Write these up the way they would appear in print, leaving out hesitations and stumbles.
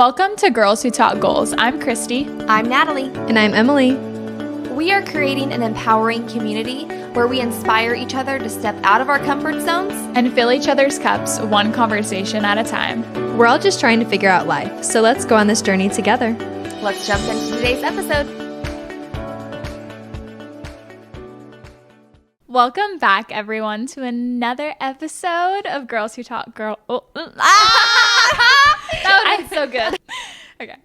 Welcome to Girls Who Talk Goals. I'm Kristy. I'm Natalie. And I'm Emilie. We are creating an empowering community where we inspire each other to step out of our comfort zones And fill each other's cups one conversation at a time. We're all just trying to figure out life, so let's go on this journey together. Let's jump into today's episode. Welcome back, everyone, to another episode of Girls Who Talk That would be so good. Okay.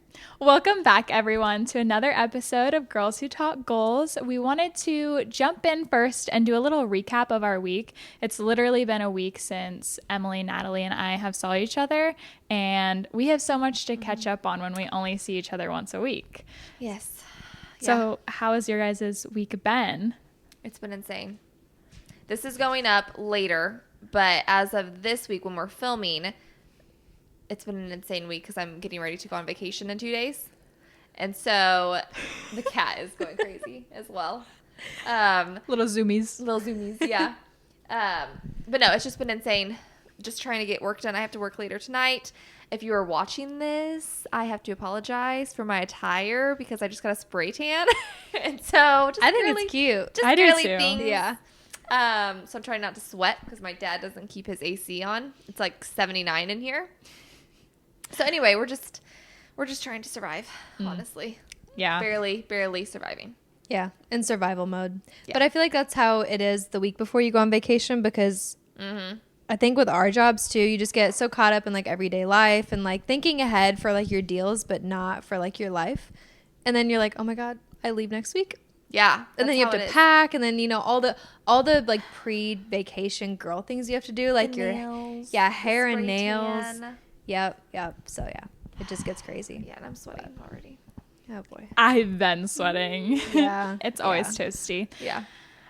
Welcome back, everyone, to another episode of Girls Who Talk Goals. We wanted to jump in first and do a little recap of our week. It's literally been a week since Emilie, Natalie, and I have saw each other, and we have so much to catch up on when we only see each other once a week. Yes. So how has your guys' week been? It's been insane. This is going up later, but as of this week when we're filming, it's been an insane week because I'm getting ready to go on vacation in 2 days. And so the cat is going crazy as well. Little zoomies. Yeah. But no, it's just been insane. Just trying to get work done. I have to work later tonight. If you are watching this, I have to apologize for my attire because I just got a spray tan. And so just I think it's cute. Just I do girly too. things. Yeah. So I'm trying not to sweat because my dad doesn't keep his AC on. It's like 79 in here. So anyway, we're just trying to survive, honestly. Yeah. Barely surviving. Yeah, in survival mode. Yeah. But I feel like that's how it is the week before you go on vacation because I think with our jobs too, you just get so caught up in like everyday life and like thinking ahead for like your deals, but not for like your life. And then you're like, oh my God, I leave next week. Yeah. And then you have to pack, and then, you know, all the like pre-vacation girl things you have to do, like The your nails, hair the and spray nails. tan. Yep. So yeah, it just gets crazy. Yeah, and I'm sweating already. Oh boy. I've been sweating. Yeah. It's always toasty. Yeah.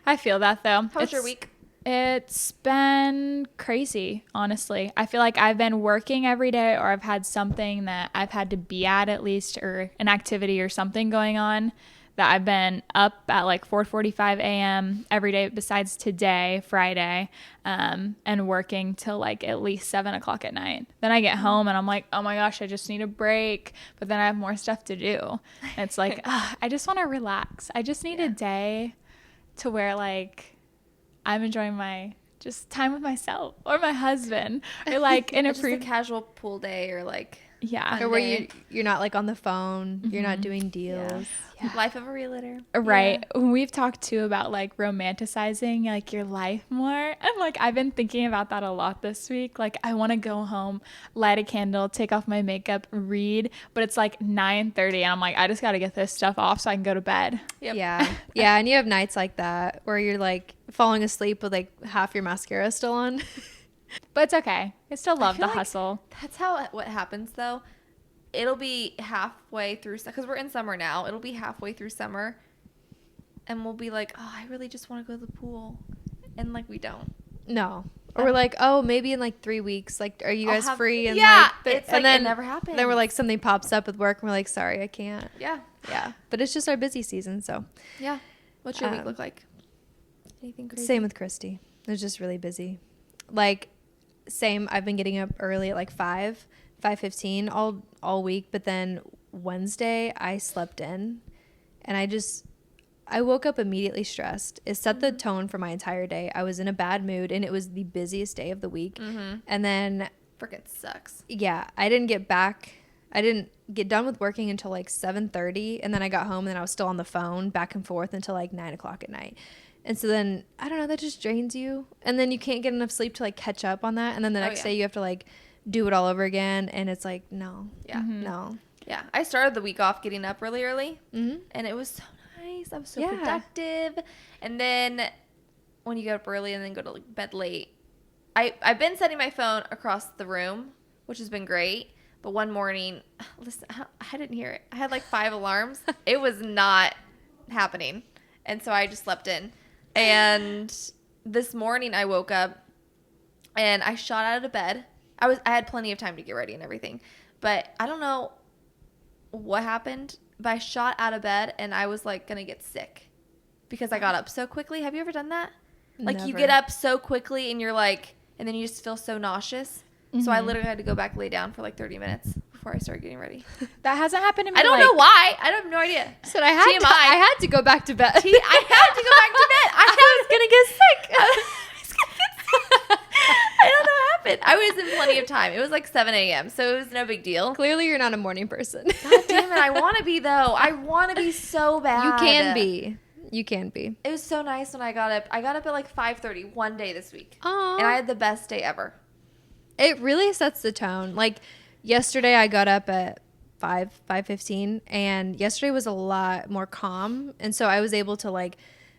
I feel that, though. How was your week? It's been crazy, honestly. I feel like I've been working every day, or I've had something that I've had to be at least, or an activity or something going on, that I've been up at like 4:45 a.m. every day besides today, Friday, and working till like at least 7 o'clock at night. Then I get home and I'm like, oh my gosh, I just need a break. But then I have more stuff to do. And it's like, I just want to relax. I just need a day to where like I'm enjoying my just time with myself or my husband, or like in a Just a casual pool day, or like Or where you're not like on the phone, you're not doing deals. life of a realtor. Right. When we've talked too about like romanticizing like your life more, and like I've been thinking about that a lot this week. Like I want to go home, light a candle, take off my makeup, read, but it's like 9:30 and I'm like, I just got to get this stuff off so I can go to bed. Yep. Yeah. Yeah. And you have nights like that where you're like falling asleep with like half your mascara still on. But it's okay. I still love the feel like hustle. That's what happens though. It'll be halfway through, because we're in summer now. It'll be halfway through summer, and we'll be like, oh, I really just want to go to the pool, and like we don't. No. Or we're like, oh, maybe in like 3 weeks. Like, are you guys free? And yeah, like, it's like it never happens. Then we're like, something pops up with work, and we're like, sorry, I can't. Yeah. Yeah. But it's just our busy season, so. Yeah. What's your week look like? Anything crazy? Same with Kristy. It was just really busy. Like, same. I've been getting up early at like 5:15 all week, but then Wednesday I slept in, and I woke up immediately stressed. It set the tone for my entire day. I was in a bad mood, and it was the busiest day of the week. And then Frickin' sucks. yeah, I didn't get done with working until like 7:30, and then I got home and then I was still on the phone back and forth until like 9 o'clock at night. And so then, I don't know, that just drains you. And then you can't get enough sleep to like catch up on that. And then the next day you have to like do it all over again. And it's like, no. Yeah. No. Yeah. I started the week off getting up really early. And it was so nice. I was so productive. And then when you get up early and then go to like bed late, I've been setting my phone across the room, which has been great. But one morning, listen, I didn't hear it. I had like 5 alarms. It was not happening. And so I just slept in. And this morning I woke up and I shot out of bed. I had plenty of time to get ready and everything. But I don't know what happened, but I shot out of bed and I was like going to get sick because I got up so quickly. Have you ever done that? Like you get up so quickly and you're like, and then you just feel so nauseous. So I literally had to go back lay down for like 30 minutes before I started getting ready. That hasn't happened to me. I don't know why. I have no idea. So I had to go back to bed. I had to go back to bed. I was gonna get sick. I don't know what happened. I was in plenty of time. It was like 7 a.m. So it was no big deal. Clearly, you're not a morning person. God damn it! I want to be though. I want to be so bad. You can be. You can be. It was so nice when I got up. I got up at like 5:30 one day this week. Aww. And I had the best day ever. It really sets the tone. Like yesterday I got up at 5:15, and yesterday was a lot more calm, and so I was able to like,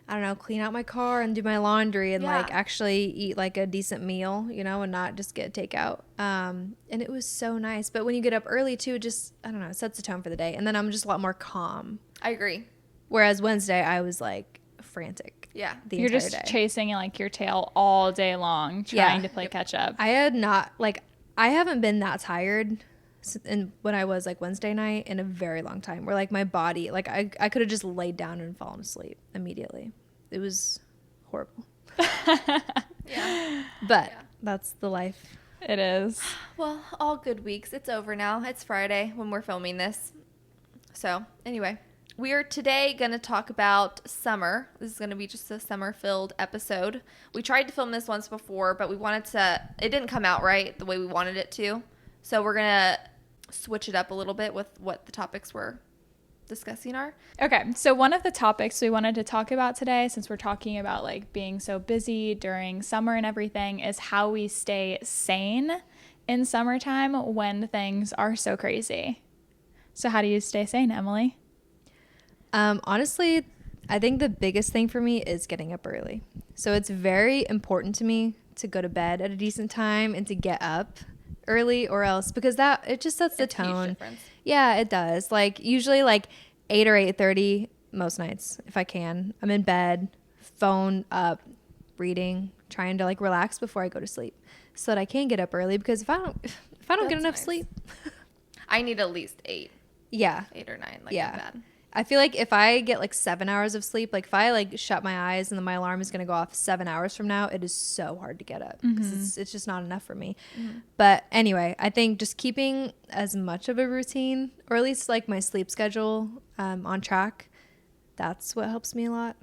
I don't know, clean out my car and do my laundry and like actually eat like a decent meal, you know, and not just get takeout. And it was so nice. But when you get up early too, it just, I don't know, it sets the tone for the day. And then I'm just a lot more calm. I agree. Whereas Wednesday I was like frantic. Yeah. The You're entire just day. chasing like your tail all day long, trying to play catch up. I haven't been that tired when I was like Wednesday night in a very long time, where like my body, like I could have just laid down and fallen asleep immediately. It was horrible. Yeah. But that's the life. It is. Well, all good weeks. It's over now. It's Friday when we're filming this. So anyway, we are today going to talk about summer. This is going to be just a summer-filled episode. We tried to film this once before, but it didn't come out right the way we wanted it to. So we're going to switch it up a little bit with what the topics we're discussing are. Okay, so one of the topics we wanted to talk about today, since we're talking about like being so busy during summer and everything, is how we stay sane in summertime when things are so crazy. So how do you stay sane, Emilie? Honestly, I think the biggest thing for me is getting up early. So it's very important to me to go to bed at a decent time and to get up early, or else, because it just sets the tone. Yeah, it does. Like usually like 8 or 8:30 most nights, if I can. I'm in bed, phone up, reading, trying to like relax before I go to sleep, so that I can get up early, because if I don't get enough sleep, I need at least 8. Yeah. 8 or 9, like bad. I feel like if I get like 7 hours of sleep, like if I like shut my eyes and then my alarm is going to go off 7 hours from now, it is so hard to get up, because it's just not enough for me. But anyway, I think just keeping as much of a routine, or at least like my sleep schedule on track, that's what helps me a lot.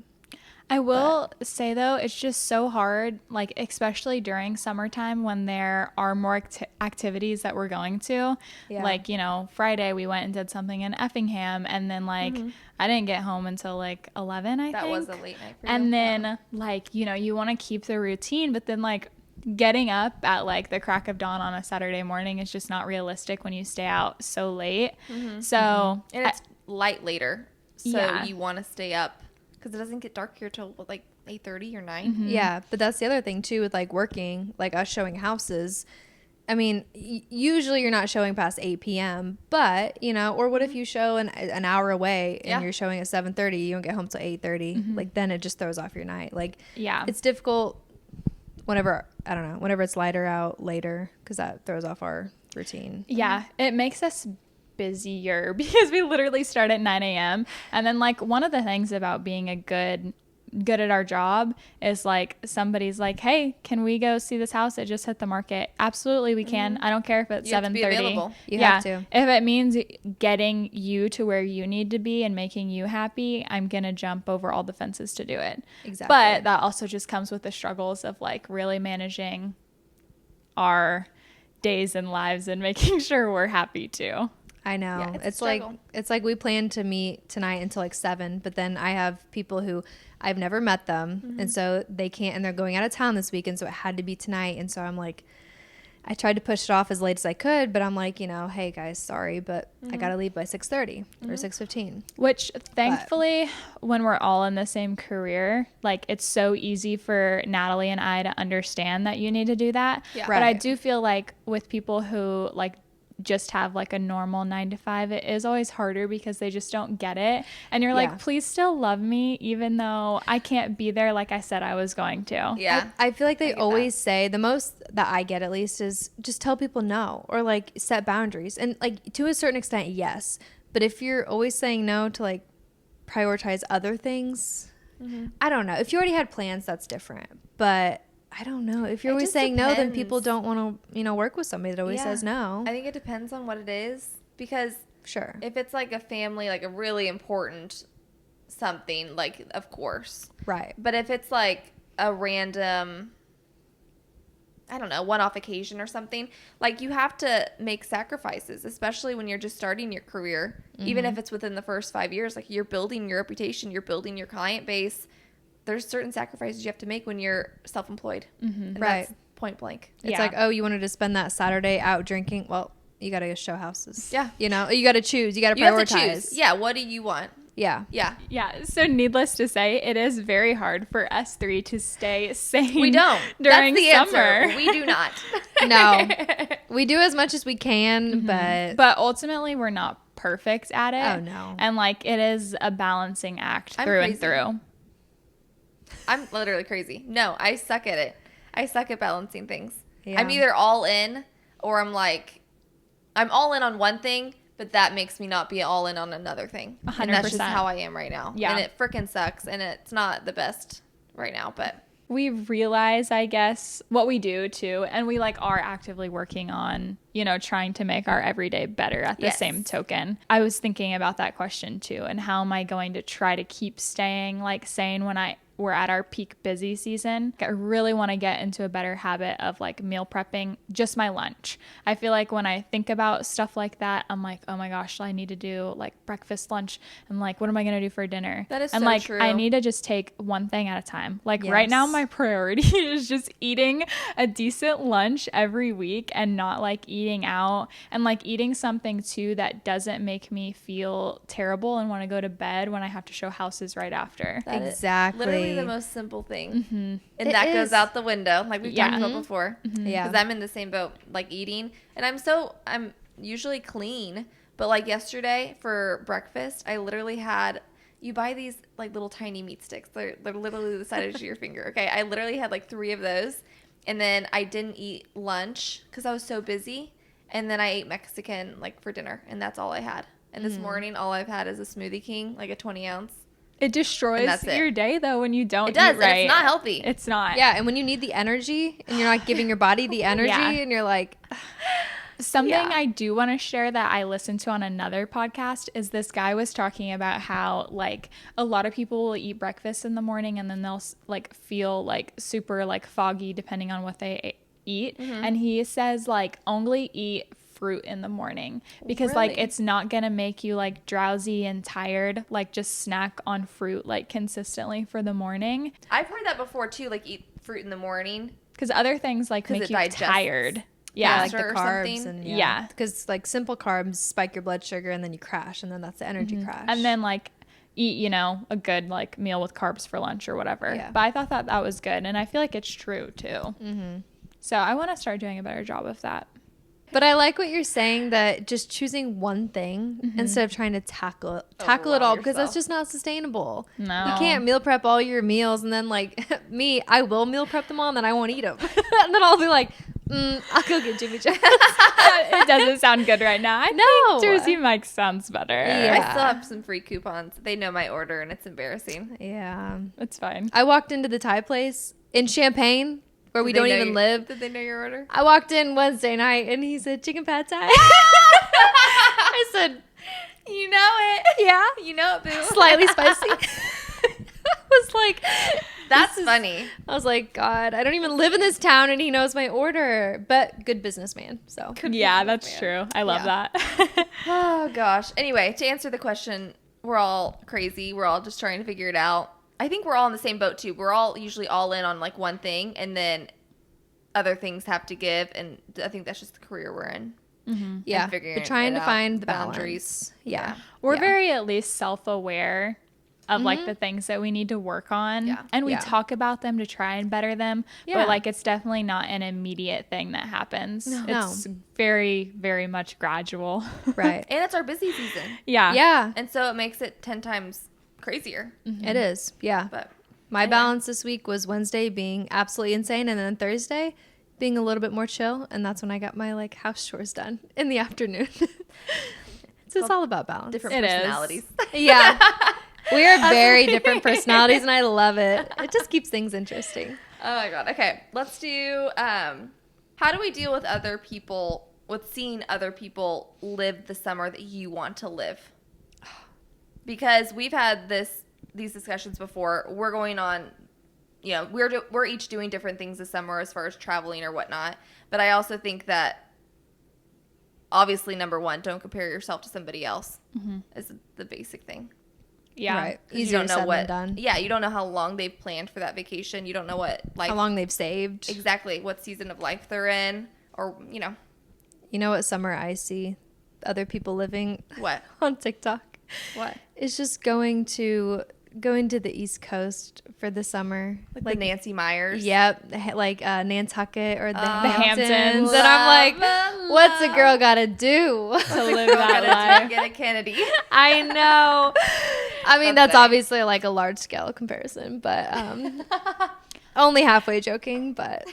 I will say though, it's just so hard, like especially during summertime when there are more activities that we're going to. Yeah. Like, you know, Friday we went and did something in Effingham, and then like I didn't get home until like 11, I think. That was a late night for you. And then like, you know, you want to keep the routine, but then like getting up at like the crack of dawn on a Saturday morning is just not realistic when you stay out so late. So and it's light later, so Yeah. you want to stay up because it doesn't get dark here till like 8:30 or 9. Yeah, but that's the other thing too with like working, like us showing houses. I mean, usually you're not showing past 8 p.m., but, you know, or what if you show an hour away and you're showing at 7:30, you don't get home till 8:30, like then it just throws off your night. Like, it's difficult whenever it's lighter out later, because that throws off our routine. Yeah, it makes us busier because we literally start at 9 a.m. And then like one of the things about being a good at our job is like somebody's like, hey, can we go see this house? It just hit the market. Absolutely, we can. I don't care if it's 7:30. You have to. If it means getting you to where you need to be and making you happy, I'm gonna jump over all the fences to do it. Exactly. But that also just comes with the struggles of like really managing our days and lives and making sure we're happy too. I know. Yeah, it's like we planned to meet tonight until like 7, but then I have people who I've never met them, and so they can't, and they're going out of town this weekend, so it had to be tonight. And so I'm like, I tried to push it off as late as I could, but I'm like, you know, hey guys, sorry, but I gotta leave by 6:30 or 6:15. Which thankfully, when we're all in the same career, like it's so easy for Natalie and I to understand that you need to do that. Yeah. But I do feel like with people who like just have like a normal 9 to 5, it is always harder because they just don't get it. And you're like, please still love me even though I can't be there like I said I was going to. Yeah. I feel like they always say, the most that I get at least is just tell people no, or like set boundaries. And like to a certain extent, yes. But if you're always saying no to like prioritize other things, I don't know. If you already had plans, that's different. But I don't know. If you're It always just saying no, then depends. people don't want to, work with somebody that always says no. I think it depends on what it is, because Sure. if it's like a family, like a really important something, like, of course. Right. But if it's like a random, I don't know, one-off occasion or something, like, you have to make sacrifices, especially when you're just starting your career. Even if it's within the first 5 years, like, you're building your reputation, you're building your client base. There's certain sacrifices you have to make when you're self-employed. And Right. that's point blank. It's like, oh, you wanted to spend that Saturday out drinking? Well, you got to go show houses. Yeah. You got to choose. You got to You have to prioritize. choose. Yeah, what do you want? Yeah. Yeah. Yeah. So needless to say, it is very hard for us three to stay sane. We don't. During That's the summer. answer. We do not. No. We do as much as we can, But ultimately, we're not perfect at it. Oh, no. And like, it is a balancing act I'm through crazy. and through. I'm literally crazy. No, I suck at it. I suck at balancing things. Yeah. I'm either all in, or I'm all in on one thing, but that makes me not be all in on another thing. 100%. And that's just how I am right now. Yeah. And it freaking sucks, and it's not the best right now, but We realize, I guess, what we do too, and we like are actively working on, trying to make our everyday better at the Yes. same token. I was thinking about that question too, and how am I going to try to keep staying like sane when we're at our peak busy season. I really want to get into a better habit of like meal prepping just my lunch. I feel like when I think about stuff like that, I'm like, oh my gosh, I need to do like breakfast, lunch, and like, what am I going to do for dinner? That is and so like, true. I need to just take one thing at a time. Like right now, Yes. my priority is just eating a decent lunch every week and not like eating out, and like eating something too that doesn't make me feel terrible and want to go to bed when I have to show houses right after. that is Exactly. literally the most simple thing. And It that is. goes out the window, like we've Yeah. talked about before. Yeah. Because I'm in the same boat, like eating. And I'm usually clean. But like yesterday for breakfast, I literally had, you buy these like little tiny meat sticks. They're literally the size of your finger. Okay. I literally had like 3 of those. And then I didn't eat lunch because I was so busy. And then I ate Mexican like for dinner. And that's all I had. And this morning, all I've had is a Smoothie King, like a 20 ounce. It destroys that's it. your day though when you don't It does. eat right. And it's not healthy. It's not. Yeah, and when you need the energy and you're not giving your body the energy Yeah. and you're like, Something Yeah. I do want to share that I listened to on another podcast is this guy was talking about how like a lot of people will eat breakfast in the morning and then they'll like feel like super like foggy depending on what they eat. And he says like only eat fruit in the morning because like Really? it's not gonna make you like drowsy and tired. Like just snack on fruit like consistently for the morning, I've heard that before too, like eat fruit in the morning. because other things like 'Cause make it you digests. tired. yeah, Yeah. like the or carbs something. and Yeah. because like simple carbs spike your blood sugar and then you crash and then that's the energy crash. And then like eat, a good like meal with carbs for lunch or whatever. Yeah. But I thought that was good. And I feel like it's true too. So I want to start doing a better job of that. But I like what you're saying, that just choosing one thing instead of trying to tackle it all, Overwhelm because that's yourself. just not sustainable. No. You can't meal prep all your meals and then like me, I will meal prep them all and then I won't eat them. And then I'll be like, I'll go get Jimmy John's. It doesn't sound good right now. I No. think Jersey Mike's sounds better. Yeah. I still have some free coupons. They know my order, and it's embarrassing. Yeah. It's fine. I walked into the Thai place in Champaign where we Did don't they know even your- live. Did they know your order? I walked in Wednesday night and he said chicken pad thai. I said, You know it. yeah, You know it, boo. slightly spicy. I was like, That's funny. I was like, God, I don't even live in this town and he knows my order. But good businessman. So Yeah, that's true. I love Yeah. that. Oh, gosh. Anyway, to answer the question, we're all crazy. We're all just trying to figure it out. I think we're all in the same boat, too. We're all usually all in on, like, one thing, and then other things have to give, and I think that's just the career we're in. yeah, And figuring we're trying it to out, find the boundaries. boundaries. Yeah. We're Yeah. very at least self-aware of like the things that we need to work on, Yeah. and we Yeah. talk about them to try and better them. Yeah. But like it's definitely not an immediate thing that happens. No. It's very, very much gradual. Right. And it's our busy season. Yeah. Yeah, And so it makes it 10 times crazier. it is. Yeah. But My anyway. balance this week was Wednesday being absolutely insane and then Thursday being a little bit more chill. And that's when I got my like house chores done in the afternoon. So it's all about balance. different It is. personalities. Yeah. We are very different personalities and I love it. It just keeps things interesting. Oh my God. Okay. Let's do, how do we deal with other people, with seeing other people live the summer that you want to live? Because we've had these discussions before. We're going on, you know, we're each doing different things this summer as far as traveling or whatnot. But I also think that obviously, number one, don't compare yourself to somebody else is the basic thing. Yeah. Right. You don't know what, done. Yeah, you don't know how long they've planned for that vacation. You don't know what, like, how long they've saved. Exactly. What season of life they're in, or, you know. You know what summer I see other people living? What? On TikTok. What? It's just going to the East Coast for the summer. Like the Nancy Myers? Yep. Like Nantucket or the Hamptons. Hamptons. And I'm like, what's a girl got to do To live that life. Get a Kennedy. I know. I mean, that's funny. obviously like a large scale comparison, but only halfway joking. But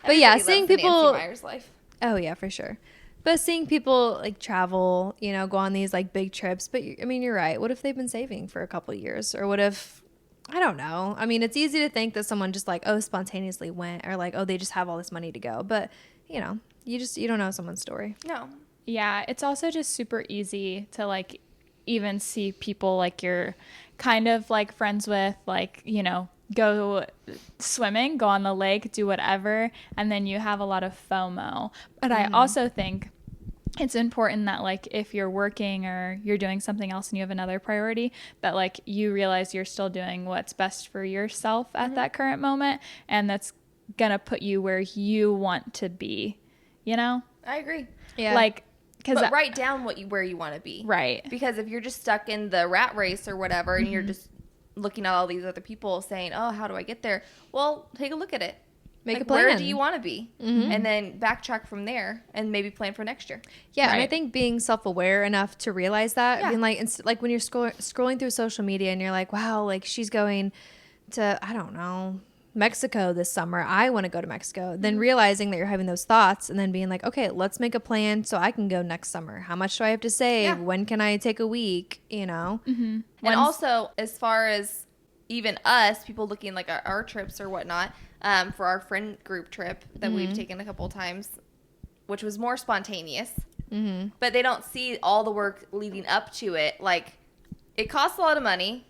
yeah, seeing people. Nancy Myers life. Oh yeah, for sure. But seeing people like travel, you know, go on these like big trips. But I mean, you're right. What if they've been saving for a couple of years, or what if? I don't know. I mean, it's easy to think that someone just like, oh, spontaneously went, or like, oh, they just have all this money to go. But you know, you don't know someone's story. No. Yeah, it's also just super easy to like even see people like you're kind of like friends with, like, you know, go swimming, go on the lake, do whatever, and then you have a lot of FOMO. But I also think it's important that like if you're working or you're doing something else and you have another priority, that like you realize you're still doing what's best for yourself at that current moment, and that's gonna put you where you want to be, you know? I agree. Yeah. But write down where you want to be. Right. Because if you're just stuck in the rat race or whatever, and you're just looking at all these other people saying, oh, how do I get there? Well, take a look at it. Make like, a plan. Where do you want to be? And then backtrack from there and maybe plan for next year. Yeah, Right. and I think being self-aware enough to realize that, Yeah. being like, like when you're scrolling through social media and you're like, wow, like she's going to, I don't know, Mexico this summer. I want to go to Mexico. Then realizing that you're having those thoughts and then being like, okay, let's make a plan so I can go next summer. How much do I have to save? Yeah. When can I take a week? You know? And also, as far as even us, people looking like our trips or whatnot, for our friend group trip that we've taken a couple of times, which was more spontaneous, but they don't see all the work leading up to it. Like, it costs a lot of money,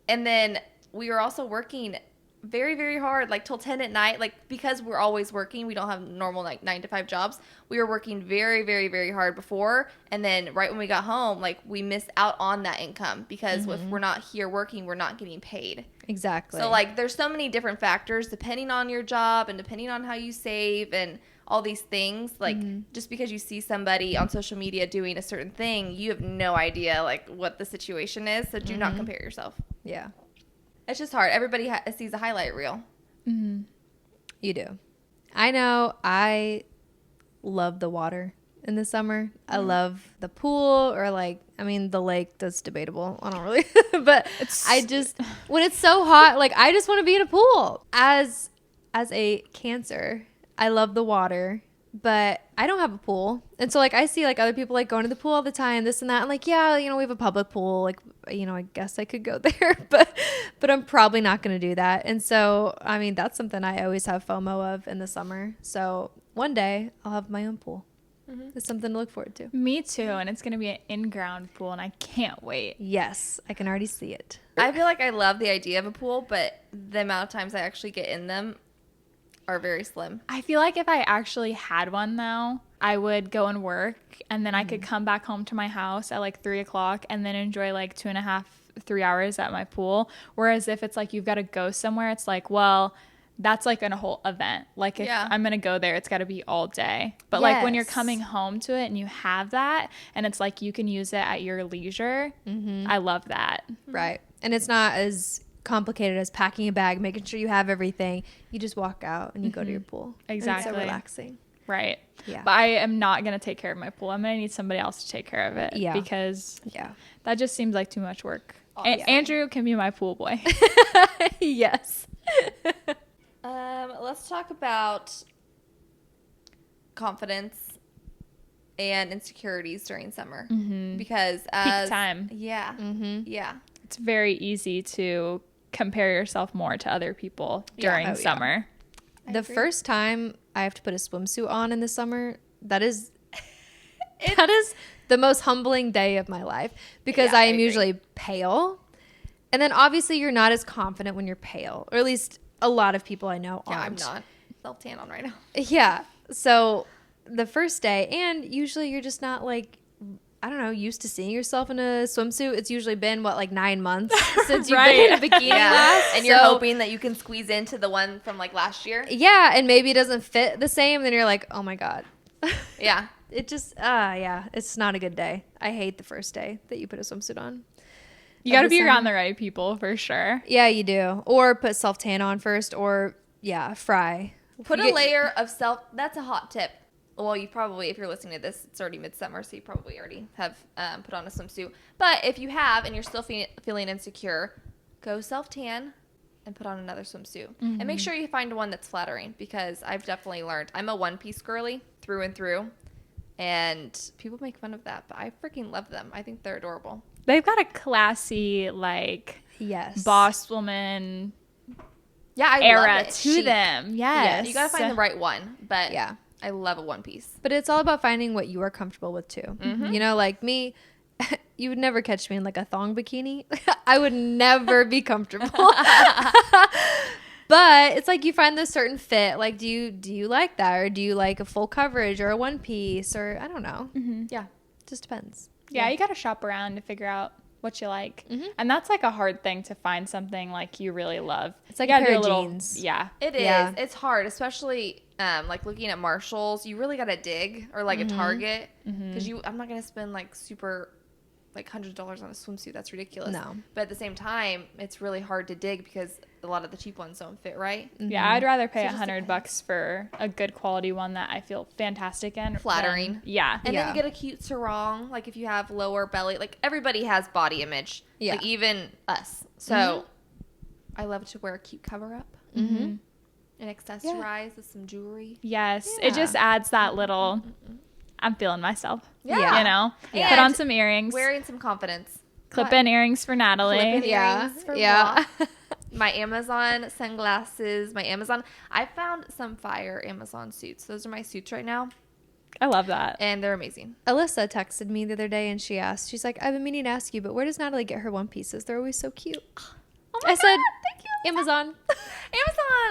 and then we were also working very, very hard, like till 10 at night, like because we're always working, we don't have normal like 9 to 5 jobs. We were working very, very, very hard before, and then right when we got home, like we missed out on that income because if we're not here working, we're not getting paid. Exactly. So like there's so many different factors depending on your job and depending on how you save and all these things. Like just because you see somebody on social media doing a certain thing, you have no idea like what the situation is. So do not compare yourself. Yeah. It's just hard. Everybody sees a highlight reel. You do. I know I love the water in the summer. I love the pool, or like, I mean, the lake, that's debatable. I don't really, but I just, when it's so hot, like I just want to be in a pool. As a Cancer, I love the water, but I don't have a pool. And so like I see like other people like going to the pool all the time, this and that. And like, yeah, you know, we have a public pool. Like, you know, I guess I could go there, but I'm probably not going to do that. And so, I mean, that's something I always have FOMO of in the summer. So one day I'll have my own pool. It's something to look forward to. Me too, and it's going to be an in-ground pool, and I can't wait. Yes, I can already see it. I feel like I love the idea of a pool, but the amount of times I actually get in them are very slim. I feel like if I actually had one, though, I would go and work, and then I could come back home to my house at like 3 o'clock and then enjoy like 2.5, 3 hours at my pool. Whereas if it's like you've got to go somewhere, it's like, well, that's like a whole event. Like if I'm going to go there, it's got to be all day. But like when you're coming home to it and you have that and it's like you can use it at your leisure, I love that. Right. And it's not as complicated as packing a bag, making sure you have everything. You just walk out and you go to your pool. Exactly. And it's so relaxing. Right. Yeah. But I am not going to take care of my pool. I'm going to need somebody else to take care of it. Yeah. Because Yeah. that just seems like too much work. Yeah. Andrew can be my pool boy. Yes. Let's talk about confidence and insecurities during summer. Because as Peak time. Yeah. Yeah. It's very easy to compare yourself more to other people during summer. The first time I have to put a swimsuit on in the summer, that is the most humbling day of my life because I am usually pale. And then obviously you're not as confident when you're pale, or at least a lot of people I know aren't. I'm not. Self-tan on right now. Yeah. So the first day, and usually you're just not like, I don't know, used to seeing yourself in a swimsuit. It's usually been 9 months since you've been in a bikini last. And you're hoping that you can squeeze into the one from like last year. Yeah. And maybe it doesn't fit the same. Then you're like, oh my God. Yeah. It just, it's not a good day. I hate the first day that you put a swimsuit on. You got to be around the right people for sure. Yeah, you do. Or put self-tan on first, or fry. Put a layer of that's a hot tip. Well, you probably, if you're listening to this, it's already midsummer, so you probably already have put on a swimsuit. But if you have and you're still feeling insecure, go self-tan and put on another swimsuit. Mm-hmm. And make sure you find one that's flattering, because I've definitely learned. I'm a one-piece girly through and through, and people make fun of that, but I freaking love them. I think they're adorable. They've got a classy, boss woman era to them. Yes. Yeah, you got to find the right one, but I love a one piece. But it's all about finding what you are comfortable with too. Mm-hmm. You know, like me, you would never catch me in like a thong bikini. I would never be comfortable. But it's like you find this certain fit. Like, do you like that, or do you like a full coverage or a one piece, or I don't know. Mm-hmm. Yeah, just depends. Yeah, you got to shop around to figure out what you like. Mm-hmm. And that's like a hard thing to find something like you really love. It's like a pair of jeans. Yeah. It is. Yeah. It's hard, especially like looking at Marshalls. You really got to dig, or like a Target, because I'm not going to spend like super like $100 on a swimsuit. That's ridiculous. No. But at the same time, it's really hard to dig because a lot of the cheap ones don't fit right. Mm-hmm. Yeah, I'd rather pay $100 for a good quality one that I feel fantastic in. Flattering. Yeah. And then you get a cute sarong, like if you have lower belly. Like everybody has body image. Yeah. Like even us. So I love to wear a cute cover up. Mm-hmm. And accessorize with some jewelry. Yes. Yeah. It just adds that little... I'm feeling myself. Yeah. You know? Yeah. Put on some earrings. Wearing some confidence. Clip-in earrings for Natalie. Clip-in earrings for Blah. My Amazon sunglasses. I found some fire Amazon suits. Those are my suits right now. I love that. And they're amazing. Alyssa texted me the other day and she asked, she's like, I've been meaning to ask you, but where does Natalie get her one pieces? They're always so cute. Oh my God, said, thank you. Amazon.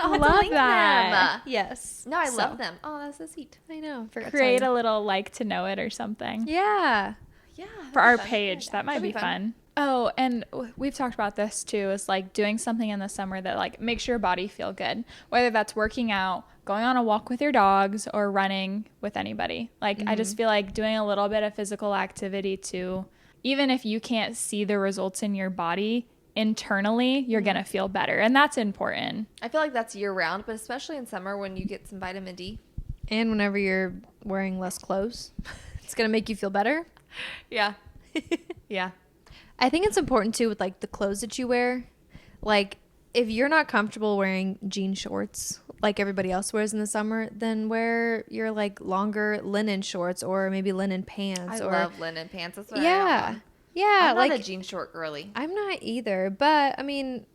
I love that. Them. Yes. No, I love them. Oh, that's so sweet. I know. Create a little like to know it or something. Yeah. Yeah. For our page. That might be fun. Oh, and we've talked about this too, is like doing something in the summer that like makes your body feel good, whether that's working out, going on a walk with your dogs, or running with anybody. Like, I just feel like doing a little bit of physical activity too, even if you can't see the results in your body, internally, you're going to feel better. And that's important. I feel like that's year round, but especially in summer when you get some vitamin D. And whenever you're wearing less clothes, it's going to make you feel better. Yeah. Yeah. I think it's important too with like the clothes that you wear. Like if you're not comfortable wearing jean shorts like everybody else wears in the summer, then wear your like longer linen shorts or maybe linen pants. I love linen pants. That's what I am. Yeah. I'm not a jean short girly. I'm not either. But I mean,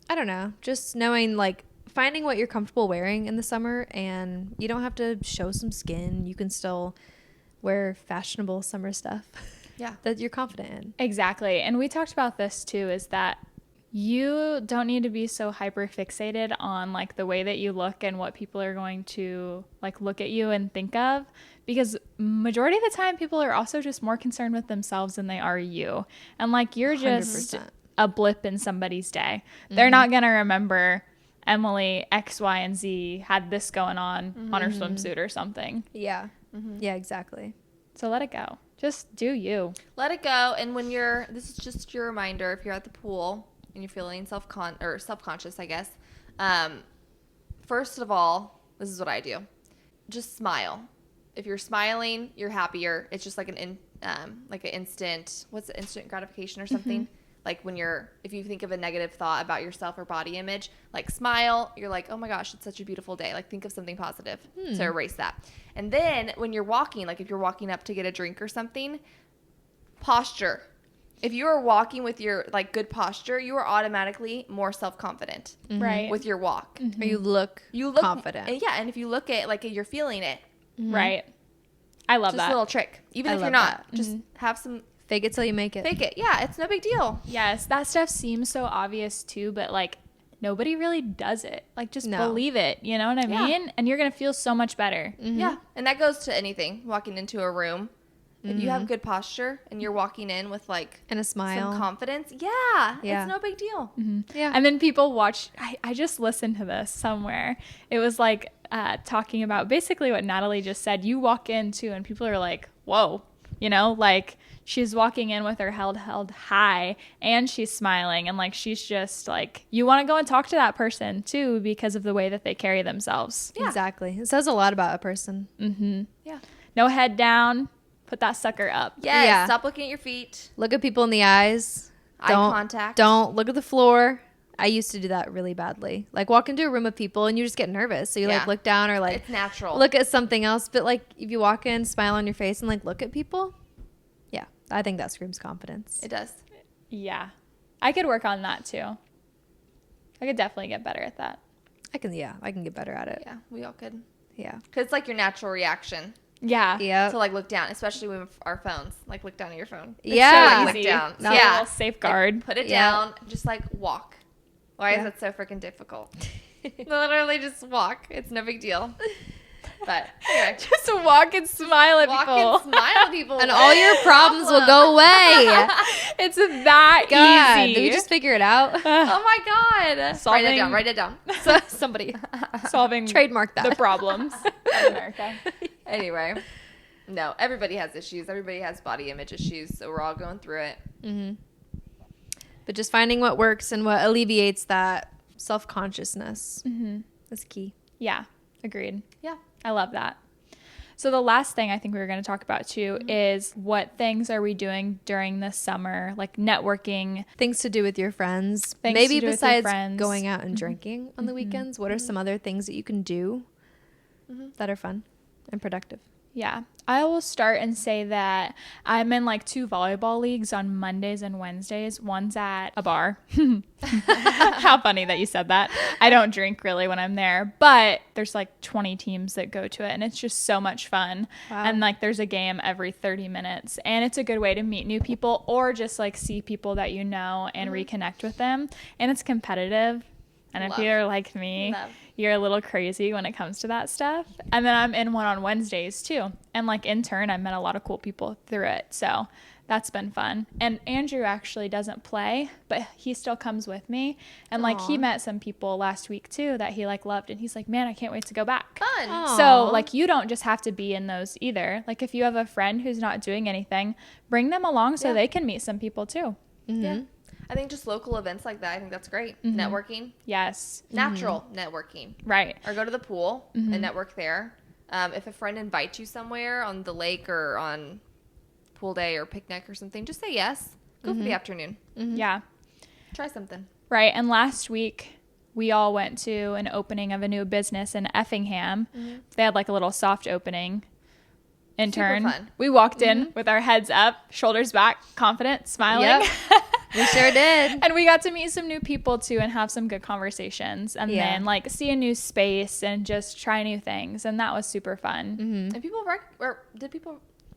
I don't know. Just knowing like finding what you're comfortable wearing in the summer, and you don't have to show some skin. You can still wear fashionable summer stuff. Yeah. That you're confident in. Exactly. And we talked about this too, is that you don't need to be so hyper fixated on like the way that you look and what people are going to like look at you and think of, because majority of the time people are also just more concerned with themselves than they are you. And like you're just 100%. A blip in somebody's day. They're not going to remember Emilie X, Y, and Z had this going on her swimsuit or something. Yeah. Yeah, exactly. So let it go. Just do you. Let it go. And when this is just your reminder, if you're at the pool and you're feeling self-conscious, I guess. First of all, this is what I do. Just smile. If you're smiling, you're happier. It's just like an instant, what's it, instant gratification or something? Like if you think of a negative thought about yourself or body image, like smile, you're like, oh my gosh, it's such a beautiful day. Like think of something positive to erase that. And then when you're walking, like if you're walking up to get a drink or something, posture. if you are walking with your like good posture, you are automatically more self-confident Right. with your walk. Or you look confident. And yeah, and if you look at like you're feeling it. Right. I love Just that. a little trick. Even I if you're love not, just have some Fake it till you make it. fake it. Yeah, it's no big deal. Yes, that stuff seems so obvious too, but like nobody really does it. Like just No. believe it, you know what I Yeah. mean? And you're going to feel so much better. Yeah, and that goes to anything. Walking into a room, if you have good posture and you're walking in with like And a smile. some confidence, Yeah. it's no big deal. Yeah. And then people watch, I just listened to this somewhere. It was like talking about basically what Natalie just said. You walk in too and people are like, whoa, you know, like she's walking in with her head held high and she's smiling. And like, she's just like, you want to go and talk to that person too because of the way that they carry themselves. Yeah. Exactly. It says a lot about a person. Yeah. No head down. Put that sucker up. Yes. Yeah. Stop looking at your feet. Look at people in the eyes. Eye contact. Don't look at the floor. I used to do that really badly. Like walk into a room of people and you just get nervous. So you like Yeah. look down or like It's natural. look at something else. But like if you walk in, smile on your face and like look at people. Yeah. I think that screams confidence. It does. Yeah. I could work on that too. I could definitely get better at that. I can get better at it. Yeah, we all could. Yeah. Because it's like your natural reaction Yeah. Yeah. to like look down, especially with our phones. Like look down at your phone. Yeah. So Look easy. down. No, Yeah. little safeguard. Like, put it Yeah. down. Just like walk. Why Yeah. is that so freaking difficult? Literally just walk. It's no big deal. But anyway, Just walk and smile at walk people. and smile at people. And all your problems will go away. It's that God, easy. did we just figure it out? Oh my God. Solving- Write it down. So somebody solving trademark that. the problems of America. Anyway, no, everybody has issues. Everybody has body image issues. So we're all going through it. But just finding what works and what alleviates that self-consciousness is key. Yeah, agreed. Yeah. I love that. So the last thing I think we were going to talk about too is what things are we doing during the summer, like networking. Things to do with your friends. Things Maybe to do with your besides friends. going out and drinking on the weekends, what are some other things that you can do that are fun and productive? Yeah. I will start and say that I'm in like 2 volleyball leagues on Mondays and Wednesdays. One's at a bar. How funny that you said that. I don't drink really when I'm there, but there's like 20 teams that go to it and it's just so much fun. Wow. And like there's a game every 30 minutes and it's a good way to meet new people or just like see people that you know and reconnect with them. And it's competitive. And if Love. you're like me, Love. you're a little crazy when it comes to that stuff. And then I'm in one on Wednesdays too. And like in turn, I've met a lot of cool people through it. So that's been fun. And Andrew actually doesn't play, but he still comes with me. And like he Aw. met some people last week too that he like loved. And he's like, man, I can't wait to go back. Fun. Aw. So like you don't just have to be in those either. Like if you have a friend who's not doing anything, bring them along so Yeah. they can meet some people too. Yeah. I think just local events like that, I think that's great. Networking. Yes. Natural networking. Right. Or go to the pool and network there. If a friend invites you somewhere on the lake or on pool day or picnic or something, just say yes. Go for the afternoon. Yeah. Try something. Right. And last week, we all went to an opening of a new business in Effingham. They had like a little soft opening. Intern. fun. We walked in with our heads up, shoulders back, confident, smiling. Yep. We sure did. And we got to meet some new people too and have some good conversations and Yeah. then like see a new space and just try new things. And that was super fun. And people,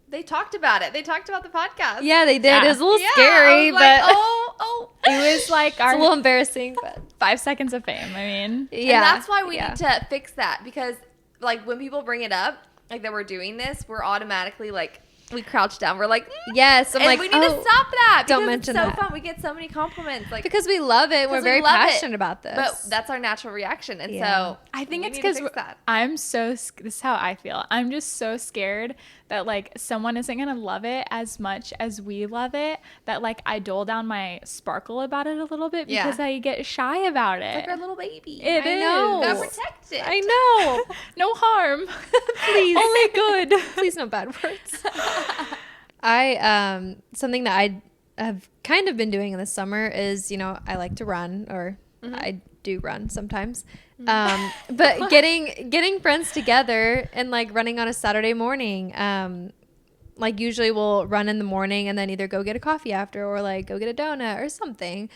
they talked about it. They talked about the podcast. Yeah, they did. Yeah. It was a little Yeah, scary, I was like, but oh. It was like it's our a little embarrassing. But 5 seconds of fame. I mean, yeah, And that's why we yeah. need to fix that because, like, when people bring it up, like that we're doing this, we're automatically like we crouch down. We're like, Yes, I'm and like, we need to stop that. don't because mention it's so that. fun. We get so many compliments, like because we love it. We're because we very love it. passionate about this. But that's our natural reaction, and Yeah. so I think we it's need to because fix that. I'm so, this is how I feel. I'm just so scared that like someone isn't going to love it as much as we love it, that like I dole down my sparkle about it a little bit Yeah. because I get shy about it. Like our little baby. It I know. is. Gotta protect it. I know. No harm. Please. Only good. Please, no bad words. I something that I have kind of been doing in the summer is, you know, I like to run, or I do run sometimes. But getting friends together and like running on a Saturday morning, Like usually we'll run in the morning and then either go get a coffee after or like go get a donut or something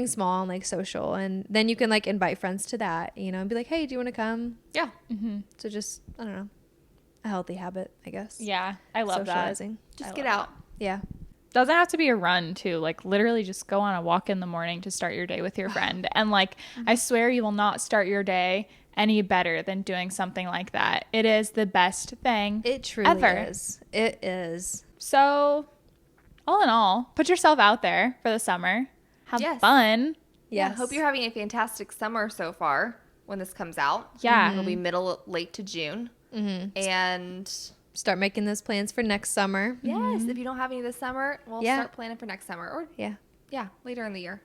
small and like social. And then you can like invite friends to that, you know, and be like, hey, do you want to come? Yeah. So just, I don't know, a healthy habit, I guess. Yeah, I love Socializing. Just get out. Yeah. Doesn't have to be a run too. Like literally just go on a walk in the morning to start your day with your friend. And like I swear you will not start your day any better than doing something like that. It is the best thing It truly ever. is. It is. So all in all, put yourself out there for the summer. Have Yes. fun. Yeah. Yes. Hope you're having a fantastic summer so far when this comes out. Yeah. It'll be late to June. And Start making those plans for next summer. yes, if you don't have any this summer, we'll Yeah. start planning for next summer or Yeah. later in the year.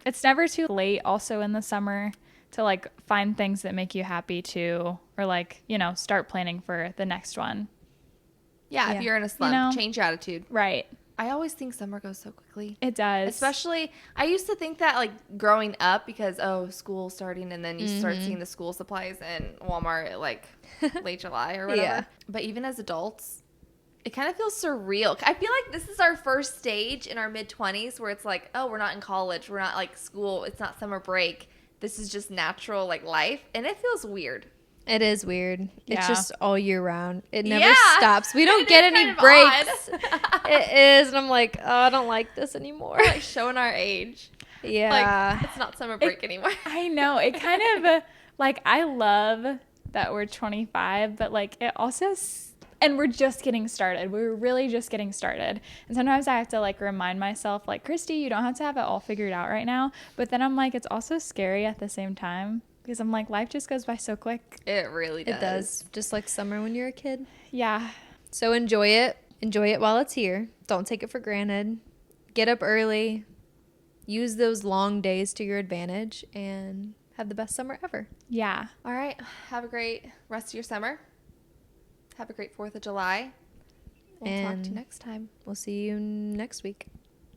It's never too late also in the summer to like find things that make you happy too, or like, you know, start planning for the next one. Yeah, Yeah. if you're in a slump, know? change your attitude. Right. I always think summer goes so quickly. It does. Especially, I used to think that like growing up because, school's starting and then you start seeing the school supplies in Walmart at like late July or whatever. Yeah. But even as adults, it kind of feels surreal. I feel like this is our first stage in our mid-20s where it's like, oh, we're not in college. We're not like school. It's not summer break. This is just natural like life. And it feels weird. It is weird. Yeah. It's just all year round. It never Yeah. stops. We don't It get is any kind of breaks. odd. It is. And I'm like, oh, I don't like this anymore. Like showing our age. Yeah. Like, it's not summer break anymore. I know. It kind of like I love that we're 25, but like it also and we're just getting started. We're really just getting started. And sometimes I have to like remind myself like, Kristy, you don't have to have it all figured out right now. But then I'm like, it's also scary at the same time because I'm like, life just goes by so quick. It really does. It does. Just like summer when you're a kid. Yeah. So enjoy it. Enjoy it while it's here. Don't take it for granted. Get up early. Use those long days to your advantage and have the best summer ever. Yeah. All right. Have a great rest of your summer. Have a great 4th of July. We'll talk to And you next time. We'll see you next week.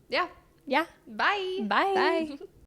Yeah. Yeah. Bye. Bye. Bye.